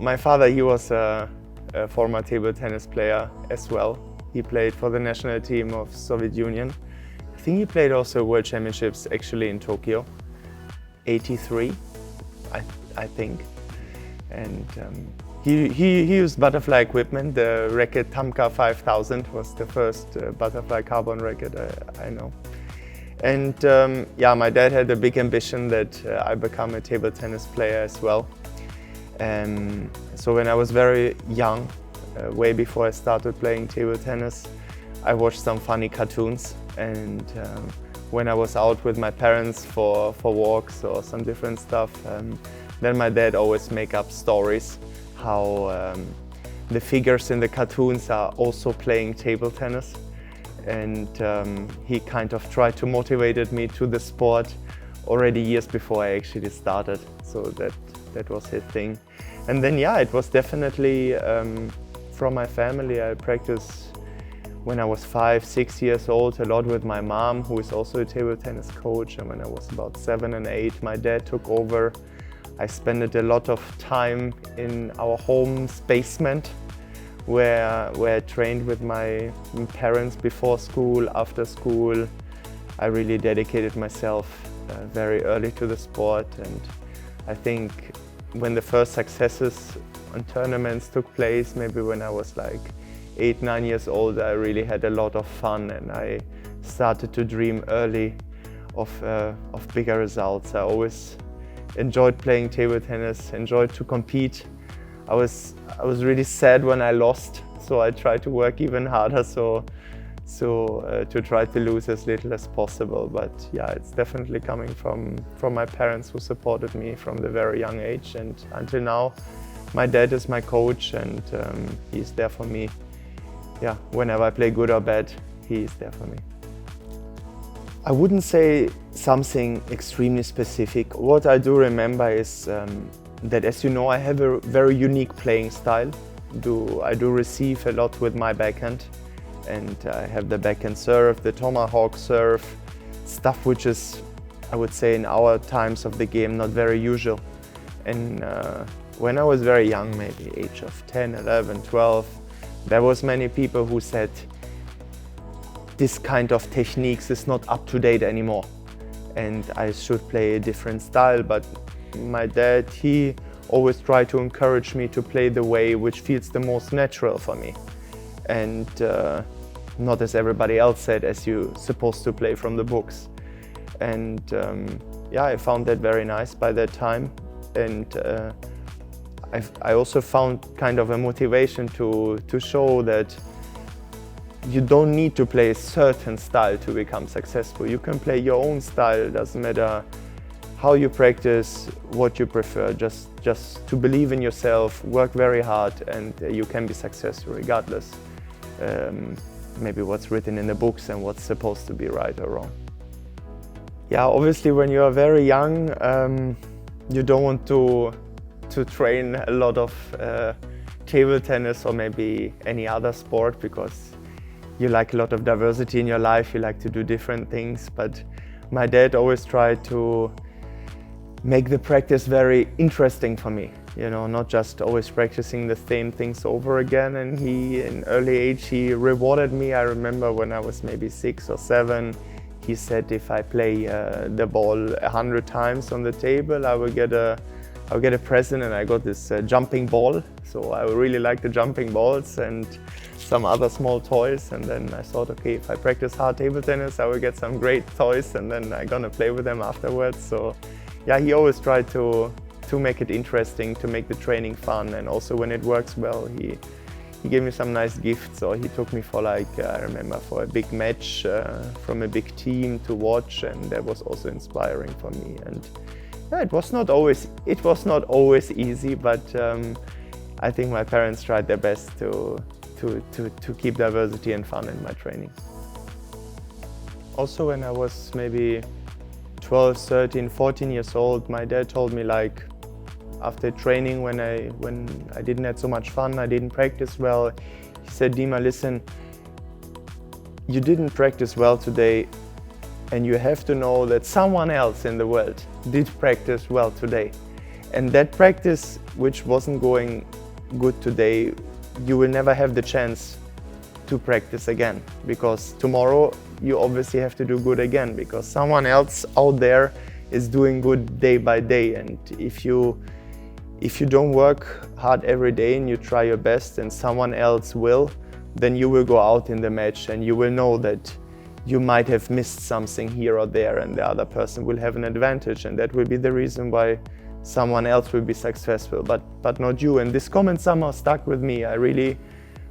my father, he was a former table tennis player as well. He played for the national team of Soviet Union. I think he played also World Championships actually in Tokyo, 83, I think. And he used butterfly equipment. The racket Tamka 5000 was the first butterfly carbon racket I know. And yeah, my dad had a big ambition that I become a table tennis player as well. So when I was very young, way before I started playing table tennis, I watched some funny cartoons. And when I was out with my parents for walks or some different stuff, then my dad always make up stories how the figures in the cartoons are also playing table tennis. And he kind of tried to motivate me to the sport already years before I actually started. So that was his thing. And then yeah, it was definitely from my family. I practiced when I was 5, 6 years old a lot with my mom, who is also a table tennis coach. And when I was about 7 and 8, my dad took over. I spent a lot of time in our home's basement, where I trained with my parents before school, after school. I really dedicated myself very early to the sport, and I think when the first successes on tournaments took place, maybe when I was like 8, 9 years old, I really had a lot of fun, and I started to dream early of bigger results. I always enjoyed playing table tennis, enjoyed to compete. I was really sad when I lost, so I tried to work even harder to try to lose as little as possible. But yeah, it's definitely coming from my parents, who supported me from the very young age, and until now my dad is my coach, and he's there for me. Yeah, whenever I play good or bad, he is there for me. I wouldn't say something extremely specific. What I do remember is that, as you know, I have a very unique playing style. I do receive a lot with my backhand, and I have the backhand serve, the tomahawk serve, stuff which is, I would say, in our times of the game, not very usual. And when I was very young, maybe age of 10, 11, 12, there was many people who said, this kind of techniques is not up to date anymore, and I should play a different style. But my dad, he always tried to encourage me to play the way which feels the most natural for me, and not as everybody else said, as you're supposed to play from the books. And yeah, I found that very nice by that time, and I also found kind of a motivation to show that you don't need to play a certain style to become successful. You can play your own style. It doesn't matter how you practice, what you prefer. Just to believe in yourself, work very hard, and you can be successful regardless maybe what's written in the books and what's supposed to be right or wrong. Yeah, obviously when you are very young, you don't want to train a lot of table tennis or maybe any other sport, because you like a lot of diversity in your life, you like to do different things. But my dad always tried to make the practice very interesting for me, you know, not just always practicing the same things over again. And he, in early age, he rewarded me. I remember when I was maybe 6 or 7, he said if I play the ball 100 times on the table, I'll get a present, and I got this jumping ball. So I really like the jumping balls and some other small toys. And then I thought, okay, if I practice hard table tennis, I will get some great toys, and then I'm gonna play with them afterwards. So yeah, he always tried to make it interesting, to make the training fun. And also when it works well, he gave me some nice gifts, or he took me for, like, I remember, for a big match from a big team to watch, and that was also inspiring for me. And yeah, it was not always easy, but I think my parents tried their best to keep diversity and fun in my training. Also, when I was maybe 12, 13, 14 years old, my dad told me, like, after training, when I didn't have so much fun, I didn't practice well, he said, Dima, listen, you didn't practice well today, and you have to know that someone else in the world did practice well today. And that practice, which wasn't going good today, you will never have the chance to practice again, because tomorrow you obviously have to do good again, because someone else out there is doing good day by day. And if you don't work hard every day and you try your best and someone else will, then you will go out in the match and you will know that you might have missed something here or there, and the other person will have an advantage, and that will be the reason why someone else will be successful, but not you. And this comment somehow stuck with me. I really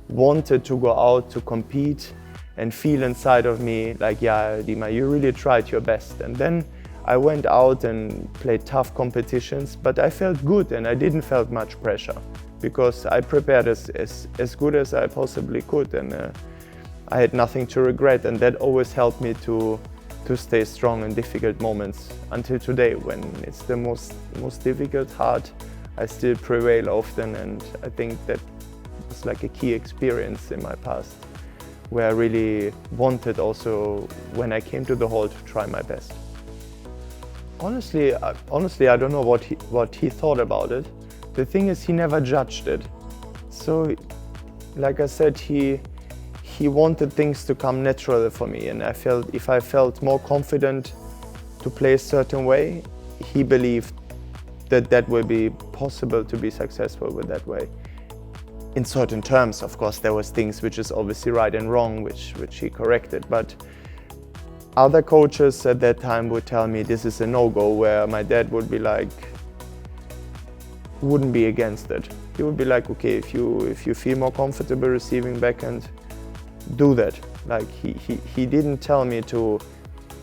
wanted to go out to compete and feel inside of me like, yeah, Dima, you really tried your best. And then I went out and played tough competitions, but I felt good and I didn't felt much pressure, because I prepared as good as I possibly could, and I had nothing to regret, and that always helped me to stay strong in difficult moments until today. When it's the most difficult, hard, I still prevail often, and I think that was like a key experience in my past, where I really wanted also, when I came to the hall, to try my best. Honestly, I don't know what he thought about it. The thing is, he never judged it. So, like I said, he wanted things to come naturally for me, and I felt if I felt more confident to play a certain way, he believed that will be possible to be successful with that way. In certain terms, of course, there was things which is obviously right and wrong, which he corrected, but other coaches at that time would tell me this is a no-go, where my dad would be like, wouldn't be against it. He would be like, okay, if you feel more comfortable receiving backhand, do that. Like he didn't tell me to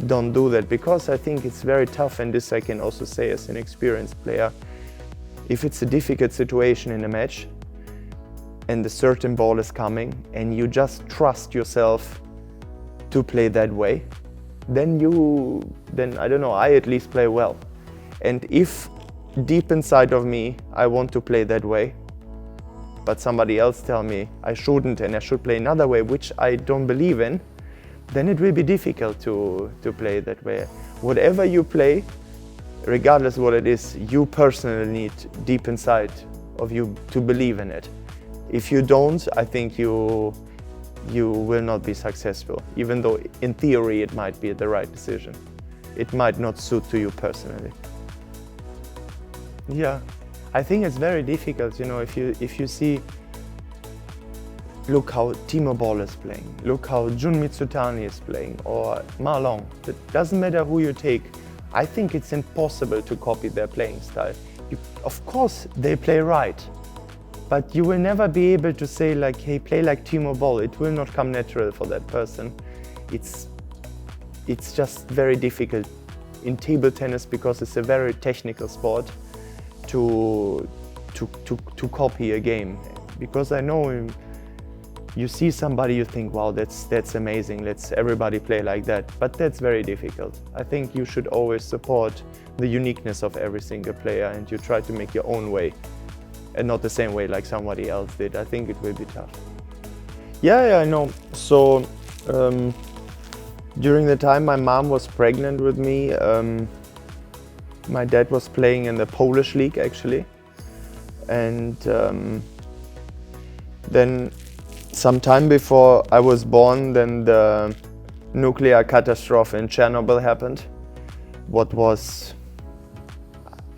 don't do that, because I think it's very tough, and this I can also say as an experienced player. If it's a difficult situation in a match and a certain ball is coming and you just trust yourself to play that way, then I don't know, I at least play well. And if deep inside of me I want to play that way, but somebody else tell me I shouldn't and I should play another way, which I don't believe in, then it will be difficult to play that way. Whatever you play, regardless what it is, you personally need deep inside of you to believe in it. If you don't, I think you will not be successful, even though in theory it might be the right decision. It might not suit to you personally. Yeah, I think it's very difficult, you know, if you see, look how Timo Boll is playing, look how Jun Mitsutani is playing, or Ma Long. It doesn't matter who you take. I think it's impossible to copy their playing style. Of course, they play right, but you will never be able to say like, hey, play like Timo Boll. It will not come natural for that person. It's just very difficult in table tennis, because it's a very technical sport, to copy a game. Because I know you see somebody, you think, wow, that's amazing, let's everybody play like that. But that's very difficult. I think you should always support the uniqueness of every single player, and you try to make your own way, and not the same way like somebody else did. I think it will be tough. Yeah, I know. So during the time my mom was pregnant with me, my dad was playing in the Polish league actually, and then some time before I was born, then the nuclear catastrophe in Chernobyl happened. What was,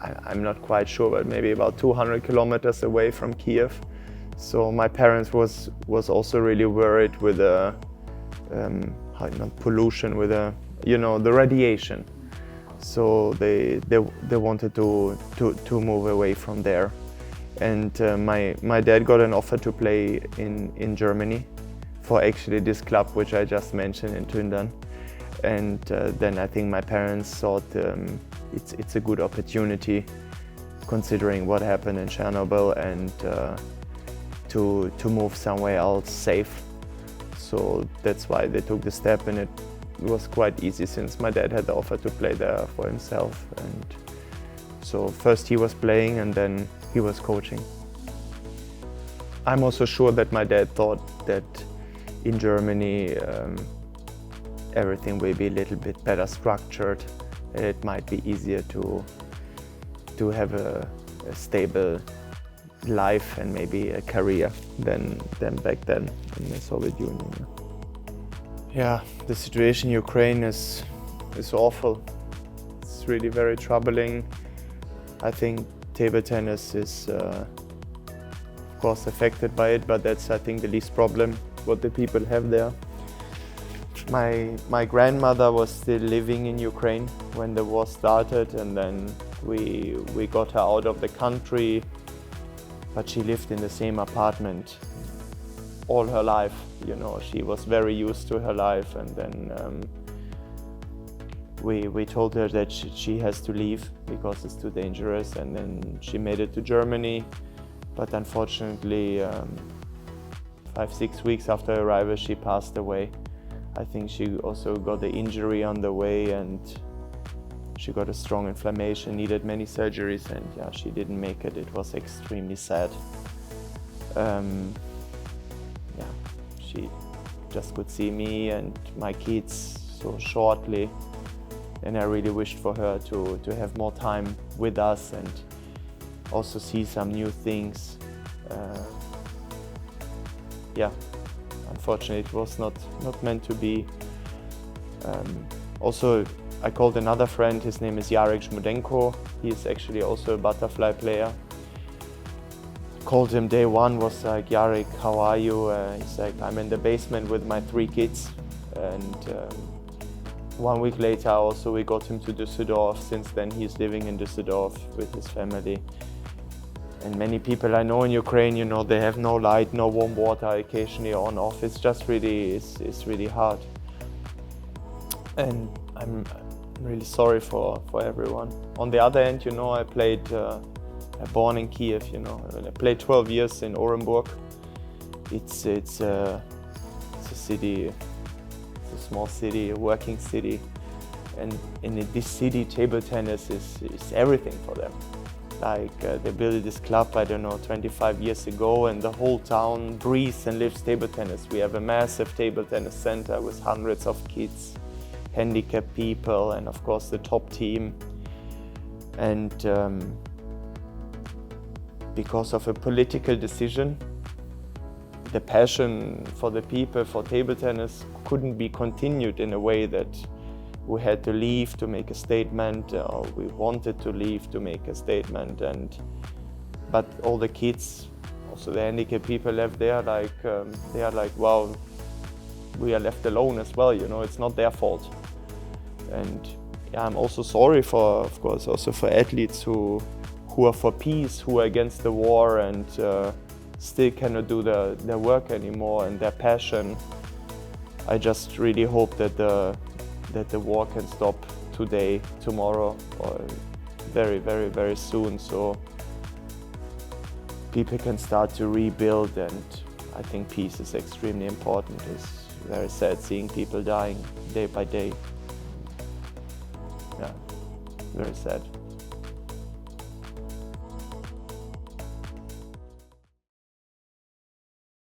I'm not quite sure, but maybe about 200 kilometers away from Kiev. So my parents was also really worried with the pollution, with the, you know, the radiation. So they wanted to move away from there. And my dad got an offer to play in Germany for actually this club which I just mentioned in Tündern. And then I think my parents thought it's a good opportunity, considering what happened in Chernobyl, and to move somewhere else safe. So that's why they took the step, and it was quite easy since my dad had the offer to play there for himself. And so first he was playing and then he was coaching. I'm also sure that my dad thought that in Germany everything will be a little bit better structured, and it might be easier to have a stable life and maybe a career than back then in the Soviet Union. Yeah, the situation in Ukraine is awful. It's really very troubling. I think table tennis is of course affected by it, but that's, I think, the least problem what the people have there. My grandmother was still living in Ukraine when the war started, and then we got her out of the country, but she lived in the same apartment all her life. You know, she was very used to her life, and then we told her that she has to leave because it's too dangerous, and then she made it to Germany. But unfortunately, 5-6 weeks after arrival, she passed away. I think she also got the injury on the way, and she got a strong inflammation, needed many surgeries, and yeah, she didn't make it. It was extremely sad. Yeah, she just could see me and my kids so shortly, and I really wished for her to have more time with us and also see some new things. Yeah, unfortunately it was not meant to be. Also, I called another friend, his name is Jarek Žmudenko. He is actually also a butterfly player. Called him day one, was like, Jarek, how are you? He's like, I'm in the basement with my 3 kids. And 1 week later also we got him to Düsseldorf. Since then he's living in Düsseldorf with his family. And many people I know in Ukraine, you know, they have no light, no warm water, occasionally on off. It's just really, it's really hard. And I'm really sorry for everyone. On the other end, you know, I played, born in Kiev, you know, I played 12 years in Orenburg. It's a city, it's a small city, a working city. And in this city, table tennis is everything for them. Like they built this club, I don't know, 25 years ago, and the whole town breathes and lives table tennis. We have a massive table tennis center with hundreds of kids, handicapped people, and of course the top team. And because of a political decision, the passion for the people for table tennis couldn't be continued in a way that we had to leave to make a statement, or we wanted to leave to make a statement. But all the kids, also the handicapped people left there, like they are like, wow, we are left alone as well. You know, it's not their fault. And yeah, I'm also sorry for, of course, also for athletes who are for peace, who are against the war, and still cannot do their work anymore and their passion. I just really hope that the war can stop today, tomorrow, or very, very, very soon, so people can start to rebuild. And I think peace is extremely important. It's very sad seeing people dying day by day. Yeah, very sad.